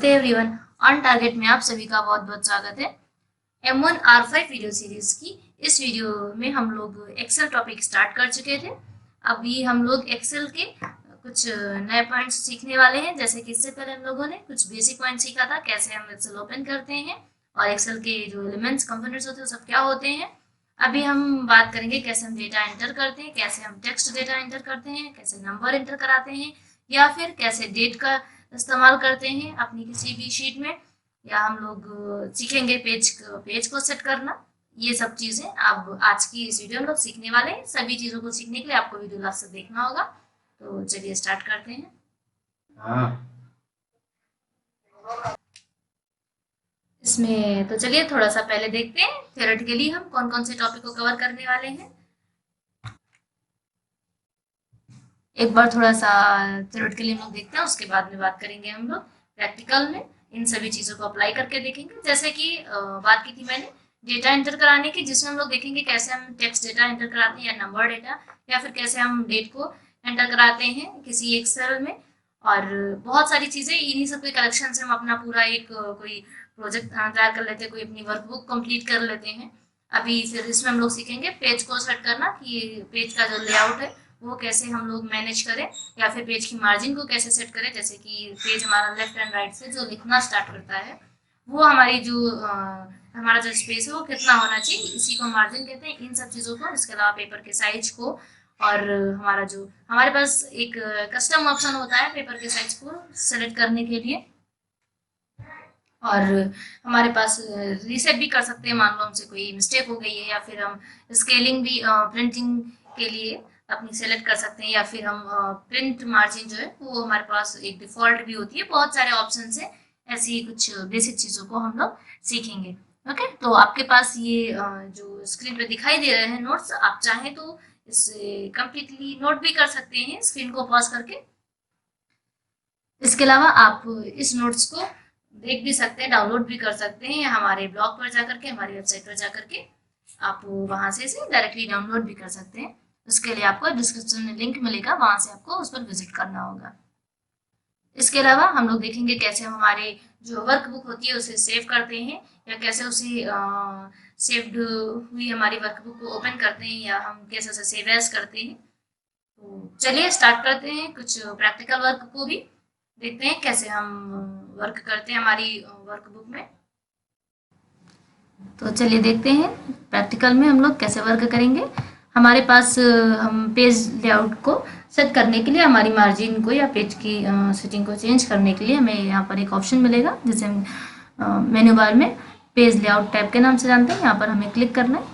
नमस्ते everyone. On target में आप सभी का बहुत बहुत स्वागत है। M1R5 वीडियो सीरीज की इस वीडियो में हम लोग एक्सेल टॉपिक स्टार्ट कर चुके थे। अभी हम लोग एक्सेल के कुछ नए पॉइंट्स सीखने वाले हैं। जैसे कि इससे पहले हम लोगों ने कुछ बेसिक पॉइंट सीखा था, कैसे हम एक्सेल ओपन करते हैं और एक्सेल के जो एलिमेंट्स कंपोनेंट्स होते हैं वो सब क्या होते हैं। अभी हम बात करेंगे कैसे हम डेटा एंटर करते हैं, कैसे हम टेक्स्ट डेटा एंटर करते हैं, कैसे नंबर एंटर कराते हैं, या फिर कैसे डेट का इस्तेमाल करते हैं अपनी किसी भी शीट में, या हम लोग सीखेंगे पेज को सेट करना। ये सब चीजें अब आज की इस वीडियो में लोग सीखने वाले हैं। सभी चीजों को सीखने के लिए आपको वीडियो लास्ट तक देखना होगा। तो चलिए स्टार्ट करते हैं। इसमें तो चलिए थोड़ा सा पहले देखते हैं थ्योरेटिकली हम कौन कौन से टॉपिक को कवर करने वाले हैं। एक बार थोड़ा सा थ्योरेटिकली हम लोग देखते हैं, उसके बाद में बात करेंगे हम लोग प्रैक्टिकल में। इन सभी चीज़ों को अप्लाई करके देखेंगे। जैसे कि बात की थी मैंने डेटा एंटर कराने की, जिसमें हम लोग देखेंगे कैसे हम टेक्स्ट डेटा एंटर कराते हैं या नंबर डेटा, या फिर कैसे हम डेट को एंटर कराते हैं किसी एक सेल में। और बहुत सारी चीज़ें इन्हीं सब के कलेक्शन से हम अपना पूरा एक कोई प्रोजेक्ट तैयार कर लेते हैं, कोई अपनी वर्कबुक कंप्लीट कर लेते हैं। अभी फिर इसमें हम लोग सीखेंगे पेज को सेट करना, कि पेज का जो लेआउट है वो कैसे हम लोग मैनेज करें, या फिर पेज की मार्जिन को कैसे सेट करें। जैसे कि पेज हमारा लेफ्ट एंड राइट से जो लिखना स्टार्ट करता है वो हमारी जो हमारा जो स्पेस है वो कितना होना चाहिए, इसी को मार्जिन कहते हैं। इन सब चीज़ों को, इसके अलावा पेपर के साइज को, और हमारा जो हमारे पास एक कस्टम ऑप्शन होता है पेपर के साइज को सेलेक्ट करने के लिए। और हमारे पास रीसेट भी कर सकते हैं, मान लो हमसे कोई मिस्टेक हो गई है, या फिर हम स्केलिंग भी प्रिंटिंग के लिए अपनी सेलेक्ट कर सकते हैं, या फिर हम प्रिंट मार्जिन जो है वो हमारे पास एक डिफॉल्ट भी होती है। बहुत सारे ऑप्शन है, ऐसी कुछ बेसिक चीज़ों को हम लोग सीखेंगे। ओके, तो आपके पास ये जो स्क्रीन पे दिखाई दे रहे हैं नोट्स, आप चाहें तो इसे कंप्लीटली नोट भी कर सकते हैं स्क्रीन को पॉज करके। इसके अलावा आप इस नोट्स को देख भी सकते हैं, डाउनलोड भी कर सकते हैं, या हमारे ब्लॉग पर जाकर के, हमारी वेबसाइट पर जाकर के आप वहां से इसे डायरेक्टली डाउनलोड भी कर सकते हैं। उसके लिए आपको डिस्क्रिप्शन में लिंक मिलेगा, वहां से आपको उस पर विजिट करना होगा। इसके अलावा हम लोग देखेंगे कैसे हम हमारे जो वर्कबुक होती है उसे सेव करते हैं, या कैसे उसे सेव्ड हुई हमारी वर्कबुक को ओपन करते हैं, या हम कैसे उसे सेव एज करते हैं। तो चलिए स्टार्ट करते हैं। कुछ प्रैक्टिकल वर्क को भी देखते हैं कैसे हम वर्क करते हैं हमारी वर्कबुक में। तो चलिए देखते हैं प्रैक्टिकल में हम लोग कैसे वर्क करेंगे। हमारे पास हम पेज लेआउट को सेट करने के लिए, हमारी मार्जिन को या पेज की सेटिंग को चेंज करने के लिए हमें यहाँ पर एक ऑप्शन मिलेगा, जिसे हम मेन्यू बार में पेज लेआउट टैब के नाम से जानते हैं। यहाँ पर हमें क्लिक करना है।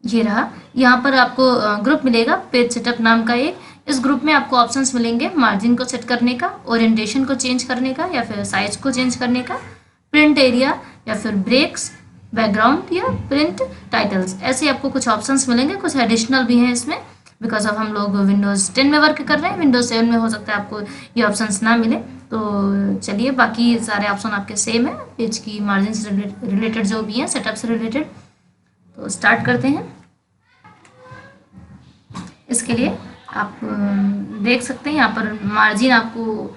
ये रहा, यहाँ पर आपको ग्रुप मिलेगा पेज सेटअप नाम का एक। इस ग्रुप में आपको ऑप्शंस मिलेंगे मार्जिन को सेट करने का, ओरिएंटेशन को चेंज करने का, या फिर साइज को चेंज करने का, प्रिंट एरिया, या फिर ब्रेक्स, बैकग्राउंड, या प्रिंट टाइटल्स। ऐसे आपको कुछ ऑप्शंस मिलेंगे। कुछ एडिशनल भी हैं इसमें, बिकॉज अब हम लोग विंडोज़ 10 में वर्क कर रहे हैं। विंडोज 7 में हो सकता है आपको ये ऑप्शंस ना मिले। तो चलिए, बाकी सारे ऑप्शन आपके सेम है पेज की मार्जिन से रिलेटेड जो भी हैं, सेटअप से रिलेटेड। तो स्टार्ट करते हैं। इसके लिए आप देख सकते हैं यहाँ पर मार्जिन आपको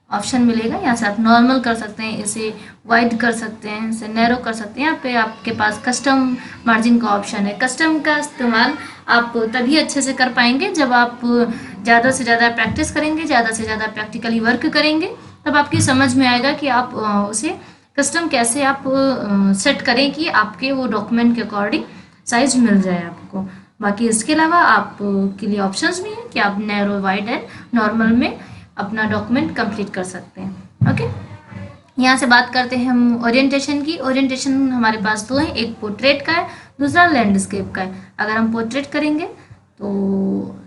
ऑप्शन मिलेगा। यहाँ से आप नॉर्मल कर सकते हैं, इसे वाइड कर सकते हैं, इसे नैरो कर सकते हैं। यहाँ पे आपके पास कस्टम मार्जिन का ऑप्शन है। कस्टम का इस्तेमाल आप तभी अच्छे से कर पाएंगे जब आप ज़्यादा से ज़्यादा प्रैक्टिस करेंगे, ज़्यादा से ज़्यादा प्रैक्टिकली वर्क करेंगे। तब आपकी समझ में आएगा कि आप उसे कस्टम कैसे आप सेट करें कि आपके वो डॉक्यूमेंट के अकॉर्डिंग साइज मिल जाए आपको। बाकी इसके अलावा आप के लिए ऑप्शंस भी हैं कि आप नैरो, वाइड एंड नॉर्मल में अपना डॉक्यूमेंट कंप्लीट कर सकते हैं। ओके, यहाँ से बात करते हैं हम ओरिएंटेशन की। ओरिएंटेशन हमारे पास दो है, एक पोर्ट्रेट का है, दूसरा लैंडस्केप का है। अगर हम पोर्ट्रेट करेंगे तो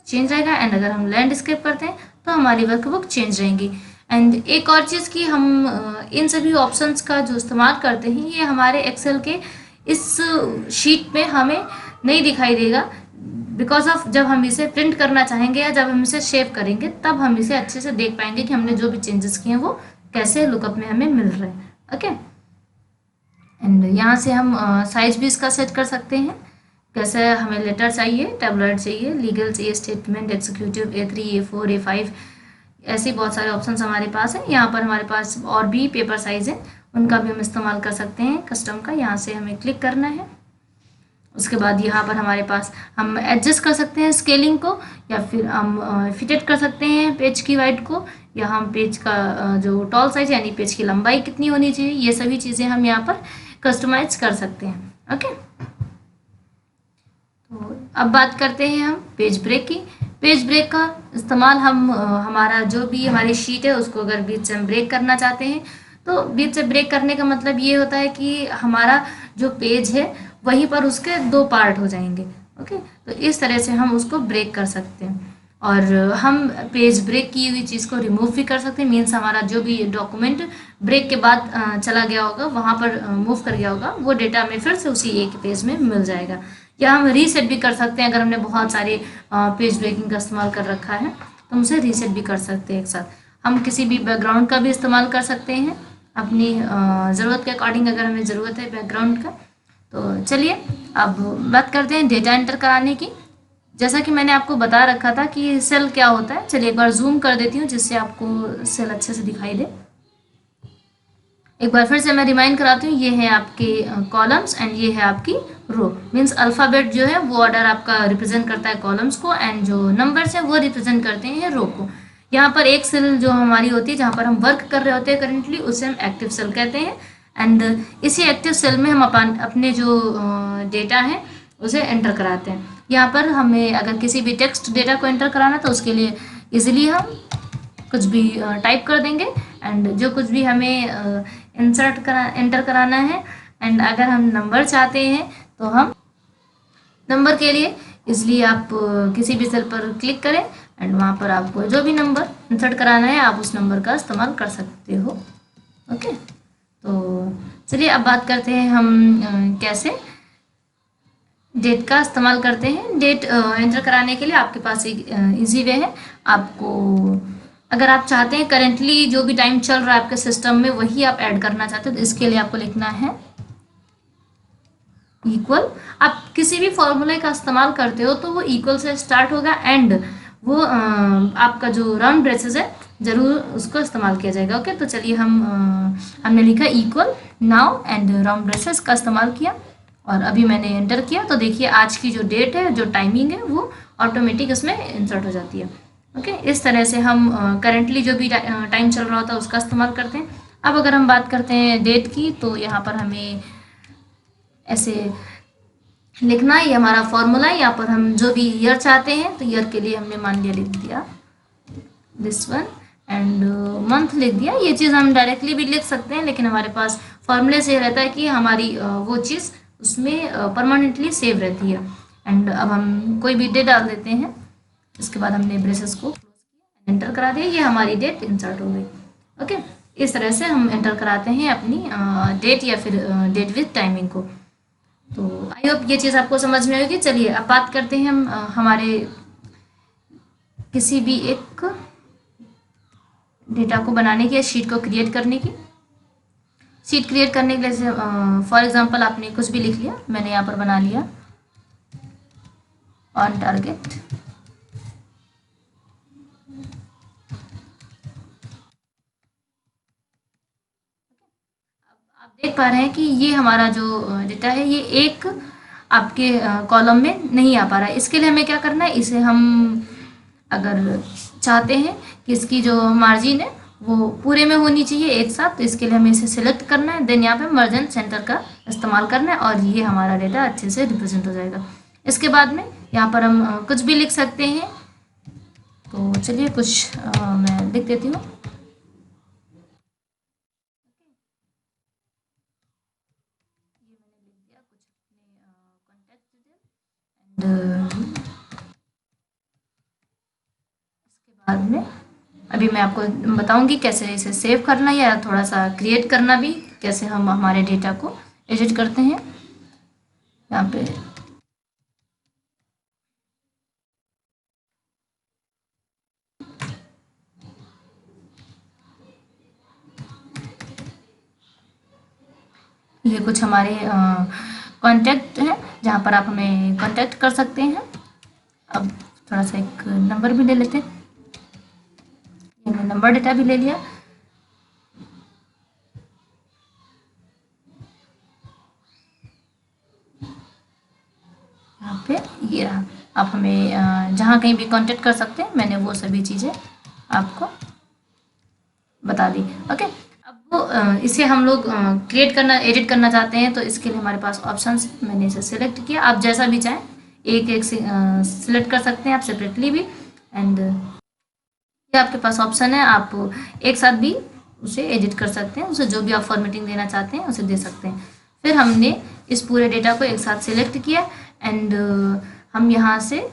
चेंज रहेगा, एंड अगर हम लैंडस्केप करते हैं तो हमारी वर्कबुक चेंज रहेंगी। एंड एक और चीज़ की हम इन सभी ऑप्शंस का जो इस्तेमाल करते हैं, ये हमारे एक्सेल के इस शीट में हमें नहीं दिखाई देगा, बिकॉज ऑफ जब हम इसे प्रिंट करना चाहेंगे या जब हम इसे सेव करेंगे, तब हम इसे अच्छे से देख पाएंगे कि हमने जो भी चेंजेस किए हैं वो कैसे लुकअप में हमें मिल रहे हैं। ओके, एंड यहाँ से हम साइज भी इसका सेट कर सकते हैं। कैसे हमें लेटर चाहिए, टैबलॉइड चाहिए, लीगल चाहिए, statement, executive, A3, A4, A5, ऐसे बहुत सारे ऑप्शंस हमारे पास है। यहाँ पर हमारे पास और भी पेपर साइज है, उनका भी हम इस्तेमाल कर सकते हैं कस्टम का। यहाँ से हमें क्लिक करना है। उसके बाद यहाँ पर हमारे पास हम एडजस्ट कर सकते हैं स्केलिंग को, या फिर हम फिटेड कर सकते हैं पेज की वाइड को, या हम पेज का जो टॉल साइज यानी पेज की लंबाई कितनी होनी चाहिए, ये सभी चीज़ें हम यहाँ पर कस्टमाइज कर सकते हैं। ओके, तो अब बात करते हैं हम पेज ब्रेक की। पेज ब्रेक का इस्तेमाल हम हमारा जो भी हमारी शीट है उसको अगर बीच से हम ब्रेक करना चाहते हैं, तो बीच से ब्रेक करने का मतलब ये होता है कि हमारा जो पेज है वहीं पर उसके दो पार्ट हो जाएंगे। ओके, तो इस तरह से हम उसको ब्रेक कर सकते हैं। और हम पेज ब्रेक की हुई चीज़ को रिमूव भी कर सकते हैं। मीन्स हमारा जो भी डॉक्यूमेंट ब्रेक के बाद चला गया होगा, वहाँ पर मूव कर गया होगा, वो डेटा हमें फिर से उसी एक पेज में मिल जाएगा। या हम रीसेट भी कर सकते हैं। अगर हमने बहुत सारे पेज ब्रेकिंग का इस्तेमाल कर रखा है तो हम उसे रीसेट भी कर सकते हैं एक साथ। हम किसी भी बैकग्राउंड का भी इस्तेमाल कर सकते हैं अपनी ज़रूरत के अकॉर्डिंग, अगर हमें ज़रूरत है बैकग्राउंड का। तो चलिए अब बात करते हैं डेटा एंटर कराने की। जैसा कि मैंने आपको बता रखा था कि सेल क्या होता है, चलिए एक बार जूम कर देती हूँ जिससे आपको सेल अच्छे से दिखाई दे। एक बार फिर से मैं रिमाइंड कराती हूँ, ये है आपके कॉलम्स एंड ये है आपकी रो। मीन्स अल्फ़ाबेट जो है वो ऑर्डर आपका रिप्रेजेंट करता है कॉलम्स को, एंड जो नंबर्स है वो रिप्रेजेंट करते हैं रो को। यहाँ पर एक सेल जो हमारी होती है जहाँ पर हम वर्क कर रहे होते हैं करेंटली, उसे हम एक्टिव सेल कहते हैं। एंड इसी एक्टिव सेल में हम अपने जो डेटा है उसे एंटर कराते हैं। यहाँ पर हमें अगर किसी भी टेक्स्ट डेटा को एंटर कराना तो उसके लिए इजीली हम कुछ भी टाइप कर देंगे, एंड जो कुछ भी हमें एंटर कराना है। एंड अगर हम नंबर चाहते हैं तो हम नंबर के लिए इसलिए आप किसी भी सेल पर क्लिक करें एंड वहाँ पर आपको जो भी नंबर इंसर्ट कराना है आप उस नंबर का इस्तेमाल कर सकते हो। ओके, तो चलिए अब बात करते हैं हम कैसे डेट का इस्तेमाल करते हैं। डेट एंटर कराने के लिए आपके पास एक इजी वे है। आपको अगर आप चाहते हैं करेंटली जो भी टाइम चल रहा है आपके सिस्टम में वही आप ऐड करना चाहते हो, तो इसके लिए आपको लिखना है इक्वल। आप किसी भी फॉर्मूले का इस्तेमाल करते हो तो वो इक्वल से स्टार्ट होगा, एंड वो आपका जो राउंड ब्रेसेस है जरूर उसको इस्तेमाल किया जाएगा। ओके, तो चलिए हमने लिखा equal now and round braces का इस्तेमाल किया, और अभी मैंने एंटर किया तो देखिए आज की जो डेट है, जो टाइमिंग है, वो ऑटोमेटिक इसमें इंसर्ट हो जाती है। ओके, इस तरह से हम करेंटली जो भी टाइम चल रहा होता है उसका इस्तेमाल करते हैं। अब अगर हम बात करते हैं डेट की, तो यहाँ पर हमें ऐसे लिखना है, ये हमारा फॉर्मूला है। यहाँ पर हम जो भी ईयर चाहते हैं तो ईयर के लिए हमने मान लिया लिख दिया दिस वन, एंड मंथ लिख दिया। ये चीज़ हम डायरेक्टली भी लिख सकते हैं, लेकिन हमारे पास फॉर्मूले से रहता है कि हमारी वो चीज़ उसमें परमानेंटली सेव रहती है। एंड अब हम कोई भी डेट डाल देते हैं, इसके बाद हमने ब्रेसेस को एंटर करा दिया, ये हमारी डेट इंसर्ट हो गई। ओके, इस तरह से हम एंटर कराते हैं अपनी डेट या फिर डेट विथ टाइमिंग को। तो आई होप ये चीज़ आपको समझ में आएगी। चलिए अब बात करते हैं हम हमारे किसी भी एक डेटा को बनाने की या शीट को क्रिएट करने की। शीट क्रिएट करने के लिए फॉर एग्जांपल आपने कुछ भी लिख लिया, मैंने यहाँ पर बना लिया ऑन टारगेट। आप देख पा रहे हैं कि ये हमारा जो डेटा है ये एक आपके कॉलम में नहीं आ पा रहा है। इसके लिए हमें क्या करना है, इसे हम अगर चाहते हैं कि इसकी जो मार्जिन है वो पूरे में होनी चाहिए एक साथ, तो इसके लिए हमें इसे सिलेक्ट करना है, देन यहाँ पे मर्ज एंड सेंटर का इस्तेमाल करना है, और ये हमारा डेटा अच्छे से रिप्रेजेंट हो जाएगा। इसके बाद में यहाँ पर हम कुछ भी लिख सकते हैं। तो चलिए कुछ मैं लिख देती हूँ। इसके बाद में अभी मैं आपको बताऊंगी कैसे इसे सेव करना या थोड़ा सा क्रिएट करना भी, कैसे हम हमारे डेटा को एडिट करते हैं। यहाँ पे ये कुछ हमारे कॉन्टैक्ट हैं जहाँ पर आप हमें कॉन्टैक्ट कर सकते हैं। अब थोड़ा सा एक नंबर भी ले लेते हैं। हमने नंबर डेटा भी ले लिया। यहाँ पे ये रहा, आप हमें जहाँ कहीं भी कांटेक्ट कर सकते हैं, मैंने वो सभी चीज़ें आपको बता दी। ओके, अब वो इसे हम लोग क्रिएट करना, एडिट करना चाहते हैं, तो इसके लिए हमारे पास ऑप्शन है। मैंने इसे सिलेक्ट किया, आप जैसा भी चाहें एक एक से सिलेक्ट कर सकते हैं आप सेपरेटली भी, एंड ये आपके पास ऑप्शन है, आप एक साथ भी उसे एडिट कर सकते हैं, उसे जो भी आप फॉर्मेटिंग देना चाहते हैं उसे दे सकते हैं। फिर हमने इस पूरे डेटा को एक साथ सिलेक्ट किया, एंड हम यहाँ से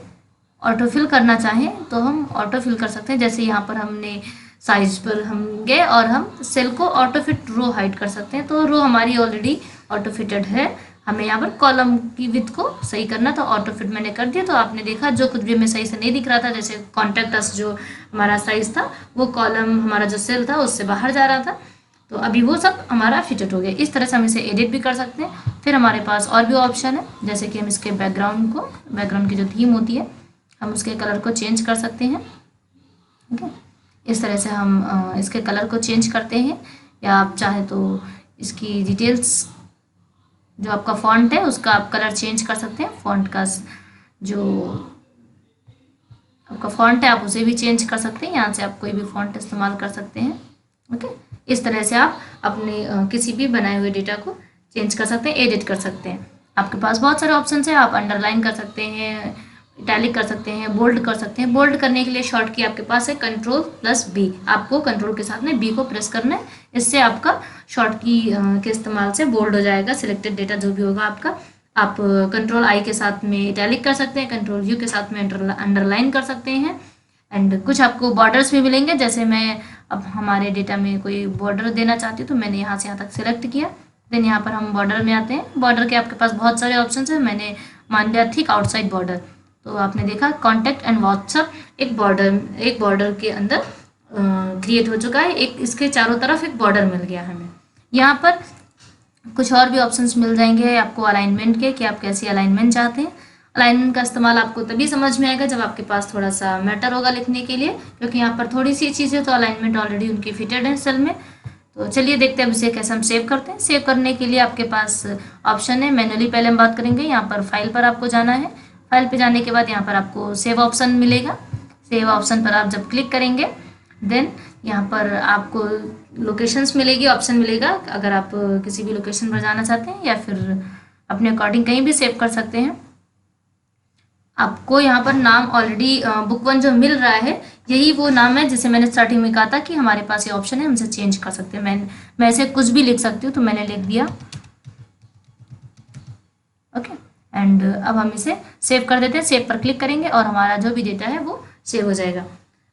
ऑटोफिल करना चाहें तो हम ऑटोफिल कर सकते हैं। जैसे यहाँ पर हमने साइज पर हम गए और हम सेल को ऑटोफिट रो हाइड कर सकते हैं, तो रो हमारी ऑलरेडी ऑटोफिटेड है। हमें यहाँ पर कॉलम की विड्थ को सही करना, तो ऑटोफिट मैंने कर दिया। तो आपने देखा जो कुछ भी हमें सही से नहीं दिख रहा था, जैसे कॉन्टैक्ट अस जो हमारा साइज था, वो कॉलम हमारा जो सेल था उससे बाहर जा रहा था, तो अभी वो सब हमारा फिटेड हो गया। इस तरह से हम इसे एडिट भी कर सकते हैं। फिर हमारे पास और भी ऑप्शन है, जैसे कि हम इसके बैकग्राउंड की जो थीम होती है, हम उसके कलर को चेंज कर सकते हैं। ठीक है, इस तरह से हम इसके कलर को चेंज करते हैं, या आप चाहे तो इसकी डिटेल्स जो आपका फॉन्ट है उसका आप कलर चेंज कर सकते हैं। फॉन्ट का जो आपका फॉन्ट है आप उसे भी चेंज कर सकते हैं, यहाँ से आप कोई भी फॉन्ट इस्तेमाल कर सकते हैं। ओके, इस तरह से आप अपने किसी भी बनाए हुए डेटा को चेंज कर सकते हैं, एडिट कर सकते हैं। आपके पास बहुत सारे ऑप्शन है, आप अंडरलाइन कर सकते हैं, इटैलिक कर सकते हैं, बोल्ड कर सकते हैं। बोल्ड करने के लिए शॉर्ट की आपके पास है Ctrl+B, आपको कंट्रोल के साथ में बी को प्रेस करना है, इससे आपका शॉर्ट की के इस्तेमाल से बोल्ड हो जाएगा सिलेक्टेड डेटा जो भी होगा आपका। आप Ctrl+I के साथ में इटैलिक कर सकते हैं, Ctrl+U के साथ में अंडरलाइन कर सकते हैं, एंड कुछ आपको बॉर्डर्स भी मिलेंगे। जैसे मैं अब हमारे डेटा में कोई बॉर्डर देना चाहती हूँ, तो मैंने यहाँ से यहाँ तक सिलेक्ट किया, देन यहाँ पर हम बॉर्डर में आते हैं। बॉर्डर के आपके पास बहुत सारे ऑप्शन है, मैंने मान लिया थिक आउटसाइड बॉर्डर, तो आपने देखा कॉन्टैक्ट एंड व्हाट्सअप एक बॉर्डर के अंदर क्रिएट हो चुका है, एक इसके चारों तरफ एक बॉर्डर मिल गया हमें। यहाँ पर कुछ और भी ऑप्शंस मिल जाएंगे आपको अलाइनमेंट के, कि आप कैसी अलाइनमेंट चाहते हैं। अलाइनमेंट का इस्तेमाल आपको तभी समझ में आएगा जब आपके पास थोड़ा सा मैटर होगा लिखने के लिए, क्योंकि यहाँ पर थोड़ी सी चीज़ें तो अलाइनमेंट ऑलरेडी उनकी फिटेड है सेल में। तो चलिए देखते हैं अब इसे कैसे हम सेव करते हैं। सेव करने के लिए आपके पास ऑप्शन है, मैनुअली पहले हम बात करेंगे। यहाँ पर फाइल पर आपको जाना है, फाइल पे जाने के बाद यहाँ पर आपको सेव ऑप्शन मिलेगा। सेव ऑप्शन पर आप जब क्लिक करेंगे, देन यहाँ पर आपको लोकेशंस मिलेगी, ऑप्शन मिलेगा, अगर आप किसी भी लोकेशन पर जाना चाहते हैं या फिर अपने अकॉर्डिंग कहीं भी सेव कर सकते हैं। आपको यहाँ पर नाम ऑलरेडी बुक 1 जो मिल रहा है, यही वो नाम है जिसे मैंने स्टार्टिंग में कहा था कि हमारे पास ये ऑप्शन है, हम इसे चेंज कर सकते हैं। मैं इसे कुछ भी लिख सकती हूँ, तो मैंने लिख दिया। ओके, एंड अब हम इसे सेव कर देते हैं। सेव पर क्लिक करेंगे और हमारा जो भी डेटा है वो सेव हो जाएगा।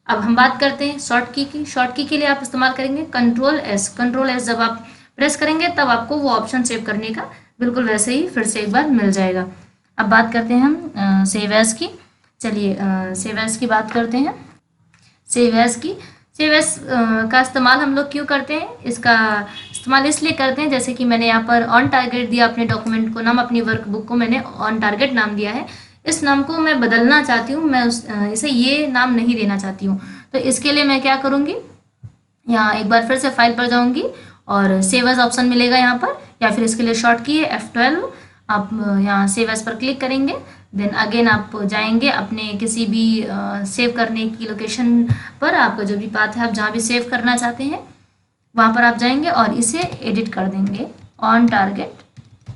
अब हम बात करते हैं शॉर्ट की शॉर्ट की के लिए आप इस्तेमाल करेंगे Ctrl+S जब आप प्रेस करेंगे तब आपको वो ऑप्शन सेव करने का बिल्कुल वैसे ही फिर से एक बार मिल जाएगा। अब बात करते हैं हम सेव एज की। चलिए सेव एज की बात करते हैं। सेव एज का इस्तेमाल हम लोग क्यों करते हैं? इसका इस्तेमाल इसलिए करते हैं, जैसे कि मैंने यहाँ पर ऑन टारगेट दिया अपने डॉक्यूमेंट को नाम, अपनी वर्कबुक को मैंने ऑन टारगेट नाम दिया है। इस नाम को मैं बदलना चाहती हूँ, मैं इसे ये नाम नहीं देना चाहती हूँ। तो इसके लिए मैं क्या करूँगी, यहाँ एक बार फिर से फाइल पर जाऊँगी और सेव एज ऑप्शन मिलेगा यहाँ पर, या फिर इसके लिए शॉर्ट की है F12। आप यहाँ सेव एज पर क्लिक करेंगे, देन अगेन आप जाएंगे अपने किसी भी सेव करने की लोकेशन पर, आपका जो भी पाथ है आप जहाँ भी सेव करना चाहते हैं वहाँ पर आप जाएंगे और इसे एडिट कर देंगे। ऑन टारगेट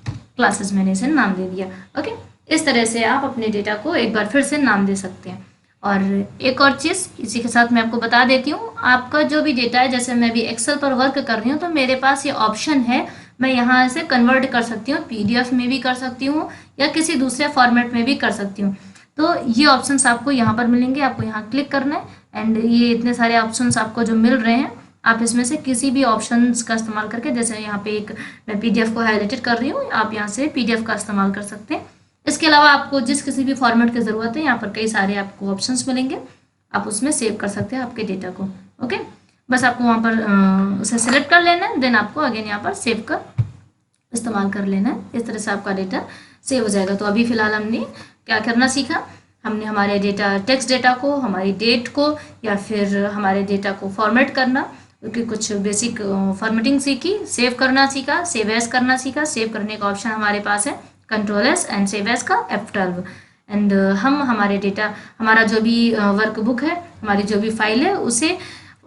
क्लासेस मैंने इसे नाम दे दिया। ओके, इस तरह से आप अपने डेटा को एक बार फिर से नाम दे सकते हैं। और एक और चीज़ इसी के साथ मैं आपको बता देती हूँ, आपका जो भी डेटा है, जैसे मैं भी एक्सेल पर वर्क कर रही हूँ तो मेरे पास ये ऑप्शन है, मैं यहाँ से कन्वर्ट कर सकती हूँ, PDF में भी कर सकती हूँ या किसी दूसरे फॉर्मेट में भी कर सकती हूँ। तो ये ऑप्शंस आपको यहाँ पर मिलेंगे, आपको यहाँ क्लिक करना है एंड ये इतने सारे ऑप्शंस आपको जो मिल रहे हैं, आप इसमें से किसी भी ऑप्शंस का इस्तेमाल करके, जैसे यहाँ पे एक मैं PDF को हाईलाइटेड कर रही हूँ, आप यहाँ से PDF का इस्तेमाल कर सकते हैं। इसके अलावा आपको जिस किसी भी फॉर्मेट की ज़रूरत है, यहाँ पर कई सारे आपको ऑप्शंस मिलेंगे, आप उसमें सेव कर सकते हैं आपके डेटा को। ओके, बस आपको वहाँ पर उसे सेलेक्ट कर लेना है, देन आपको अगेन यहाँ पर सेव कर इस्तेमाल कर लेना है। इस तरह से आपका डेटा सेव हो जाएगा। तो अभी फ़िलहाल हमने क्या करना सीखा, हमने हमारे डेटा टेक्स्ट डेटा को, हमारी डेट को या फिर हमारे डेटा को फॉर्मेट करना, क्योंकि कुछ बेसिक फॉर्मेटिंग सीखी, सेव करना सीखा, सेव एज करना सीखा। सेव करने का ऑप्शन हमारे पास है control S and save as का F12। एंड हम हमारे डेटा, हमारा जो भी वर्कबुक है, हमारी जो भी फाइल है, उसे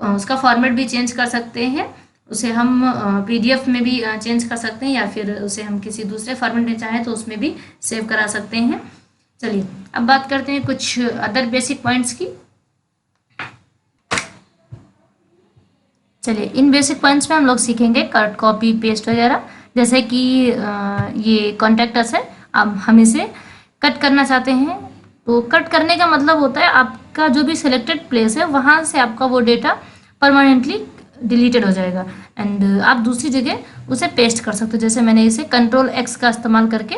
उसका फॉर्मेट भी चेंज कर सकते हैं। उसे हम PDF में भी चेंज कर सकते हैं या फिर उसे हम किसी दूसरे फॉर्मेट में चाहें तो उसमें भी सेव करा सकते हैं। चलिए अब बात करते हैं कुछ अदर बेसिक पॉइंट्स की। चलिए इन बेसिक पॉइंट्स में हम लोग सीखेंगे कट, कॉपी, पेस्ट वगैरह। जैसे कि ये कॉन्टैक्ट अस है, अब हम इसे कट करना चाहते हैं तो कट करने का मतलब होता है आपका जो भी सिलेक्टेड प्लेस है वहाँ से आपका वो डेटा परमानेंटली डिलीटेड हो जाएगा एंड आप दूसरी जगह उसे पेस्ट कर सकते हो। जैसे मैंने इसे कंट्रोल X का इस्तेमाल करके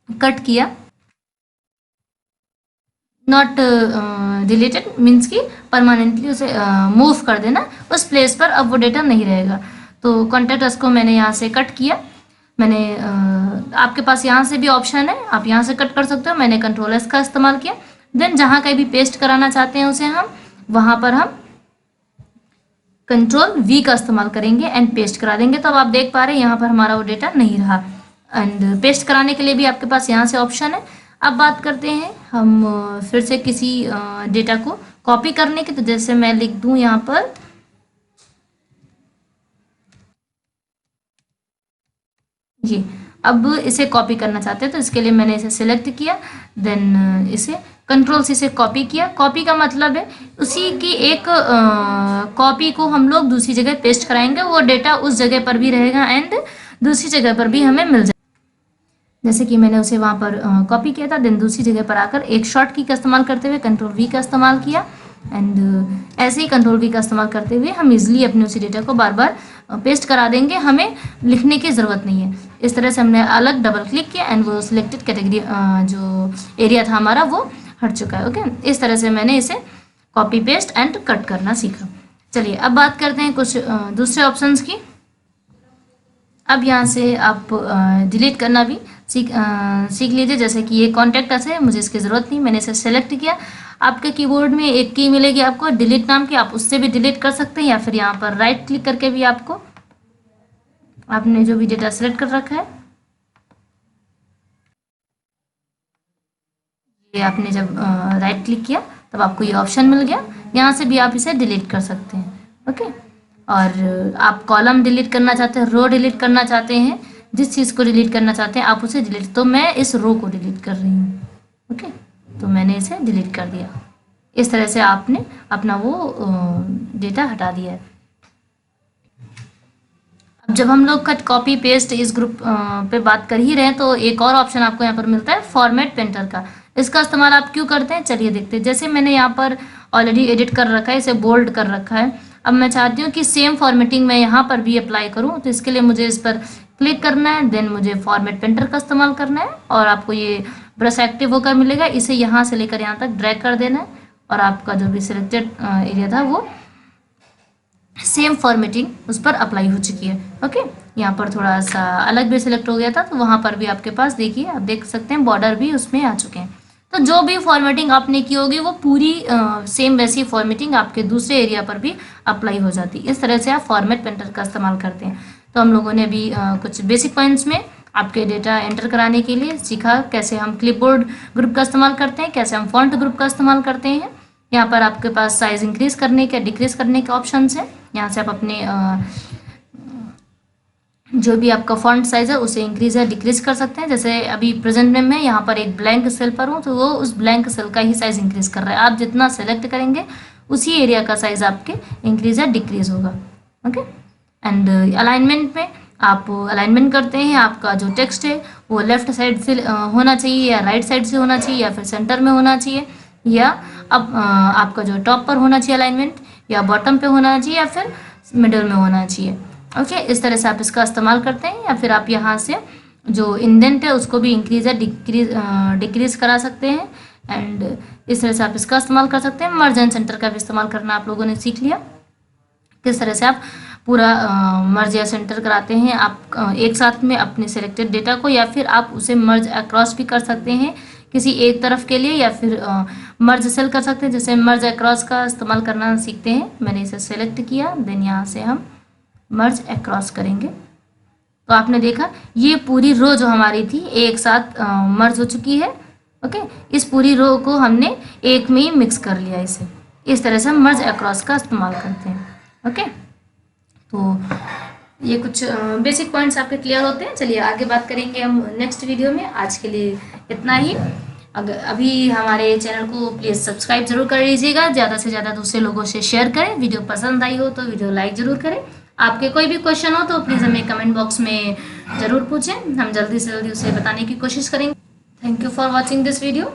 कट किया। नॉट डिलीटेड मीन्स कि परमानेंटली उसे मूव कर देना उस प्लेस पर, अब वो डेटा नहीं रहेगा। तो कॉन्टैक्ट अस को मैंने यहाँ से कट किया। मैंने आपके पास यहाँ से भी ऑप्शन है, आप यहाँ से कट कर सकते हो। मैंने कंट्रोल एस का इस्तेमाल किया। देन जहाँ कहीं भी पेस्ट कराना चाहते हैं उसे हम वहाँ पर हम कंट्रोल V का इस्तेमाल करेंगे एंड पेस्ट करा देंगे। तो अब आप देख पा रहे हैं यहाँ पर हमारा वो डेटा नहीं रहा एंड पेस्ट कराने के लिए भी आपके पास यहाँ से ऑप्शन है। अब बात करते हैं हम फिर से किसी डेटा को कॉपी करने की। तो जैसे मैं लिख दूं यहाँ पर ये, अब इसे कॉपी करना चाहते हैं तो इसके लिए मैंने इसे सिलेक्ट किया। देन इसे कंट्रोल से इसे कॉपी किया। कॉपी का मतलब है उसी की एक कॉपी को हम लोग दूसरी जगह पेस्ट कराएंगे, वो डेटा उस जगह पर भी रहेगा एंड दूसरी जगह पर भी हमें मिल जाएगा। जैसे कि मैंने उसे वहाँ पर कॉपी किया था, देन दूसरी जगह पर आकर एक शॉर्ट की का इस्तेमाल करते हुए कंट्रोल V का इस्तेमाल किया एंड ऐसे ही कंट्रोल V का इस्तेमाल करते हुए हम इजीली अपने उसी डेटा को बार बार पेस्ट करा देंगे, हमें लिखने की ज़रूरत नहीं है। इस तरह से हमने अलग डबल क्लिक किया एंड वो सिलेक्टेड कैटेगरी जो एरिया था हमारा वो हट चुका है। ओके, इस तरह से मैंने इसे कॉपी पेस्ट एंड कट करना सीखा। चलिए अब बात करते हैं कुछ दूसरे ऑप्शंस की। अब यहाँ से आप डिलीट करना भी सीख लीजिए। जैसे कि ये कॉन्टैक्ट अस है, मुझे इसकी ज़रूरत नहीं, मैंने इसे सेलेक्ट किया। आपके कीबोर्ड में एक की मिलेगी आपको डिलीट नाम की, आप उससे भी डिलीट कर सकते हैं या फिर यहाँ पर राइट क्लिक करके भी आपको आपने जो भी डेटा सेलेक्ट कर रखा है, ये आपने जब राइट क्लिक किया तब आपको ये ऑप्शन मिल गया, यहाँ से भी आप इसे डिलीट कर सकते हैं। ओके, और आप कॉलम डिलीट करना चाहते हैं, रो डिलीट करना चाहते हैं, जिस चीज़ को डिलीट करना चाहते हैं आप उसे डिलीट, तो मैं इस रो को डिलीट कर रही हूँ। ओके, तो मैंने इसे डिलीट कर दिया। इस तरह से आपने अपना वो डेटा हटा दिया है। अब जब हम लोग कट, कॉपी, पेस्ट इस ग्रुप पे बात कर ही रहे हैं तो एक और ऑप्शन आपको यहाँ पर मिलता है फॉर्मेट पेंटर का। इसका इस्तेमाल आप क्यों करते हैं चलिए देखते हैं। जैसे मैंने यहाँ पर ऑलरेडी एडिट कर रखा है, इसे बोल्ड कर रखा है। अब मैं चाहती हूँ कि सेम फॉर्मेटिंग मैं यहाँ पर भी अप्लाई करूँ, तो इसके लिए मुझे इस पर क्लिक करना है, देन मुझे फॉर्मेट पेंटर का इस्तेमाल करना है और आपको ये ब्रश एक्टिव होकर मिलेगा। इसे यहाँ से लेकर यहाँ तक ड्रैग कर देना है और आपका जो भी सिलेक्टेड एरिया था वो सेम फॉर्मेटिंग उस पर अप्लाई हो चुकी है। ओके, यहाँ पर थोड़ा सा अलग भी सिलेक्ट हो गया था तो वहाँ पर भी आपके पास देखिए, आप देख सकते हैं बॉर्डर भी उसमें आ चुके हैं। तो जो भी फॉर्मेटिंग आपने की होगी वो पूरी सेम वैसी फॉर्मेटिंग आपके दूसरे एरिया पर भी अप्लाई हो जाती है। इस तरह से आप फॉर्मेट पेंटर का इस्तेमाल करते हैं। तो हम लोगों ने अभी कुछ बेसिक पॉइंट्स में आपके डेटा एंटर कराने के लिए सीखा, कैसे हम क्लिपबोर्ड ग्रुप का इस्तेमाल करते हैं, कैसे हम फॉन्ट ग्रुप का इस्तेमाल करते हैं। यहाँ पर आपके पास साइज इंक्रीज करने के, डिक्रीज करने के ऑप्शंस हैं। यहाँ से आप अपने जो भी आपका फॉन्ट साइज है उसे इंक्रीज या डिक्रीज कर सकते हैं। जैसे अभी प्रेजेंट में मैं यहाँ पर एक ब्लैंक सेल पर हूँ तो वो उस ब्लैंक सेल का ही साइज इंक्रीज कर रहा है। आप जितना सेलेक्ट करेंगे उसी एरिया का साइज आपके इंक्रीज या डिक्रीज होगा। ओके, एंड अलाइनमेंट में आप अलाइनमेंट करते हैं, आपका जो टेक्स्ट है वो लेफ्ट साइड से होना चाहिए या राइट साइड से होना चाहिए या फिर सेंटर में होना चाहिए, या अब आपका जो टॉप पर होना चाहिए अलाइनमेंट, या बॉटम पे होना चाहिए या फिर मिडिल में होना चाहिए। ओके, इस तरह से आप इसका इस्तेमाल करते हैं। या फिर आप यहाँ से जो इंडेंट है उसको भी इंक्रीज या डिक्रीज करा सकते हैं एंड इस तरह से आप इसका इस्तेमाल कर सकते हैं। मर्ज एंड सेंटर का भी इस्तेमाल करना आप लोगों ने सीख लिया, किस तरह से आप पूरा मर्ज या सेंटर कराते हैं आप एक साथ में अपने सिलेक्टेड डेटा को, या फिर आप उसे मर्ज अक्रॉस भी कर सकते हैं किसी एक तरफ के लिए, या फिर मर्ज सेल कर सकते हैं। जैसे मर्ज अक्रॉस का इस्तेमाल करना सीखते हैं, मैंने इसे सेलेक्ट किया, देन यहाँ से हम मर्ज अक्रॉस करेंगे। तो आपने देखा ये पूरी रो जो हमारी थी एक साथ मर्ज हो चुकी है। ओके, इस पूरी रो को हमने एक में ही मिक्स कर लिया। इसे इस तरह से हम मर्ज अक्रॉस का इस्तेमाल करते हैं। ओके, तो ये कुछ बेसिक पॉइंट्स आपके क्लियर होते हैं। चलिए आगे बात करेंगे हम नेक्स्ट वीडियो में। आज के लिए इतना ही। अगर अभी हमारे चैनल को प्लीज़ सब्सक्राइब जरूर कर लीजिएगा, ज़्यादा से ज़्यादा दूसरे लोगों से शेयर करें। वीडियो पसंद आई हो तो वीडियो लाइक जरूर करें। आपके कोई भी क्वेश्चन हो तो प्लीज़ हमें कमेंट बॉक्स में ज़रूर पूछें, हम जल्दी से जल्दी उसे बताने की कोशिश करेंगे। Thank you for watching this video.